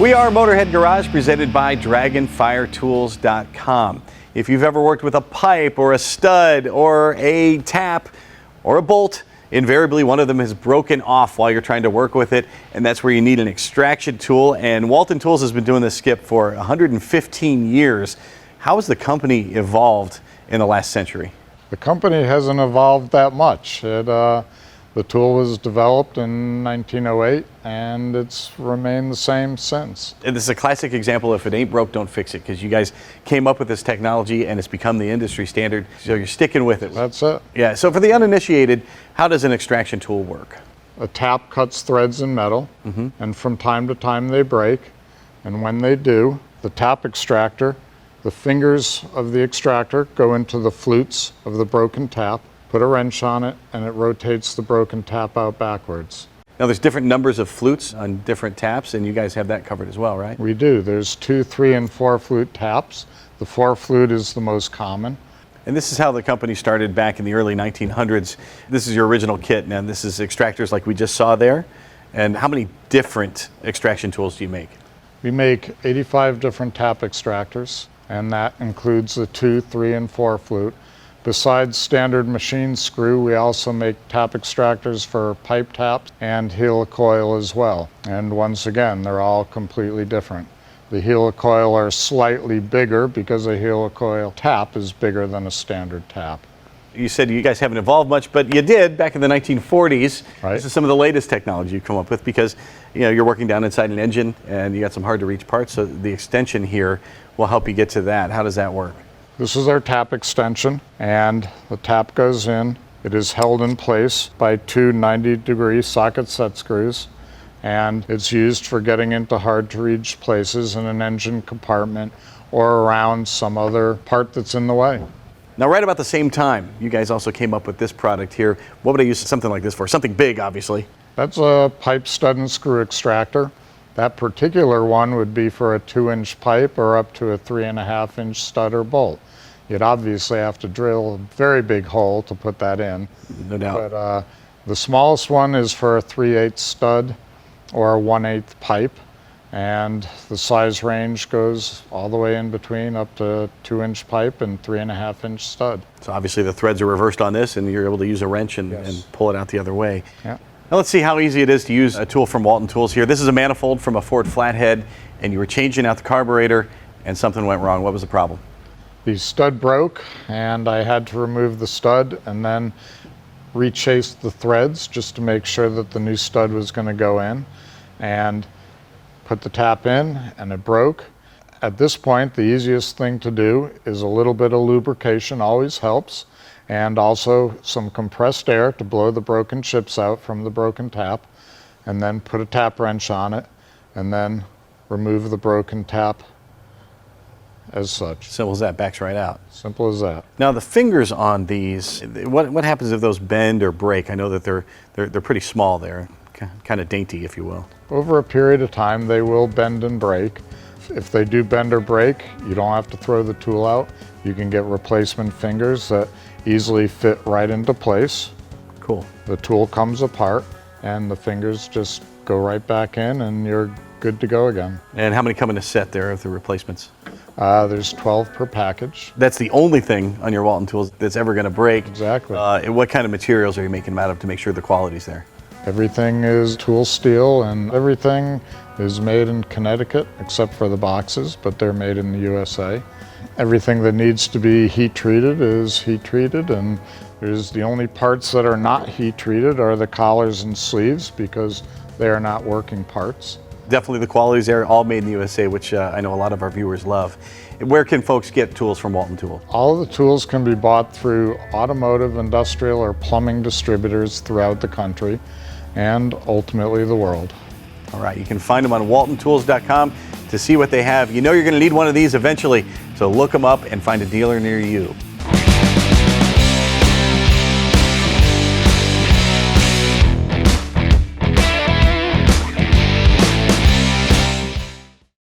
We are Motorhead Garage, presented by DragonFireTools.com. If you've ever worked with a pipe or a stud or a tap or a bolt, invariably one of them has broken off while you're trying to work with it, and that's where you need an extraction tool. And Walton Tools has been doing this, Skip, for 115 years. How has the company evolved in the last century? The company hasn't evolved that much. The tool was developed in 1908 and it's remained the same since. And this is a classic example, if it ain't broke, don't fix it, because you guys came up with this technology and it's become the industry standard, so you're sticking with it. That's it. Yeah, so for the uninitiated, how does an extraction tool work? A tap cuts threads in metal, and from time to time they break, and when they do, the tap extractor, the fingers of the extractor go into the flutes of the broken tap, put a wrench on it, and it rotates the broken tap out backwards. Now there's different numbers of flutes on different taps, and you guys have that covered as well, right? We do. There's 2, 3, and 4 flute taps. The 4 flute is the most common. And this is how the company started back in the early 1900s. This is your original kit, and this is extractors like we just saw there. And how many different extraction tools do you make? We make 85 different tap extractors, and that includes the 2, 3, and 4 flute. Besides standard machine screw, we also make tap extractors for pipe taps and helicoil as well. And once again, they're all completely different. The helicoil are slightly bigger because a helicoil tap is bigger than a standard tap. You said you guys haven't evolved much, but you did back in the 1940s. Right. This is some of the latest technology you've come up with, because you're working down inside an engine and you got some hard to reach parts, so the extension here will help you get to that. How does that work? This is our tap extension, and the tap goes in. It is held in place by 2 90-degree socket set screws, and it's used for getting into hard-to-reach places in an engine compartment or around some other part that's in the way. Now, right about the same time, you guys also came up with this product here. What would I use something like this for? Something big, obviously. That's a pipe stud and screw extractor. That particular one would be for a 2-inch pipe or up to a 3.5-inch stud or bolt. You'd obviously have to drill a very big hole to put that in. No doubt. But the smallest one is for a 3/8 stud or a 1/8 pipe, and the size range goes all the way in between up to 2-inch pipe and 3.5-inch stud. So obviously the threads are reversed on this, and you're able to use a wrench and pull it out the other way. Yeah. Now let's see how easy it is to use a tool from Walton Tools here. This is a manifold from a Ford flathead, and you were changing out the carburetor and something went wrong. What was the problem? The stud broke, and I had to remove the stud and then rechase the threads just to make sure that the new stud was going to go in, and put the tap in, and it broke. At this point, the easiest thing to do is a little bit of lubrication always helps, and also some compressed air to blow the broken chips out from the broken tap, and then put a tap wrench on it, and then remove the broken tap as such. Simple as that, backs right out. Simple as that. Now the fingers on these, what happens if those bend or break? I know that they're pretty small there, kind of dainty, if you will. Over a period of time, they will bend and break. If they do bend or break, you don't have to throw the tool out. You can get replacement fingers that easily fit right into place. Cool. The tool comes apart and the fingers just go right back in and you're good to go again. And how many come in a set there of the replacements? There's 12 per package. That's the only thing on your Walton Tools that's ever going to break. Exactly. And what kind of materials are you making them out of to make sure the quality's there? Everything is tool steel, and everything is made in Connecticut except for the boxes, but they're made in the USA. Everything that needs to be heat treated is heat treated, and the only parts that are not heat treated are the collars and sleeves because they are not working parts. Definitely the quality's there, all made in the USA, which I know a lot of our viewers love. Where can folks get tools from Walton Tools? All of the tools can be bought through automotive, industrial, or plumbing distributors throughout the country and ultimately the world. All right, you can find them on WaltonTools.com to see what they have. You know you're going to need one of these eventually, so look them up and find a dealer near you.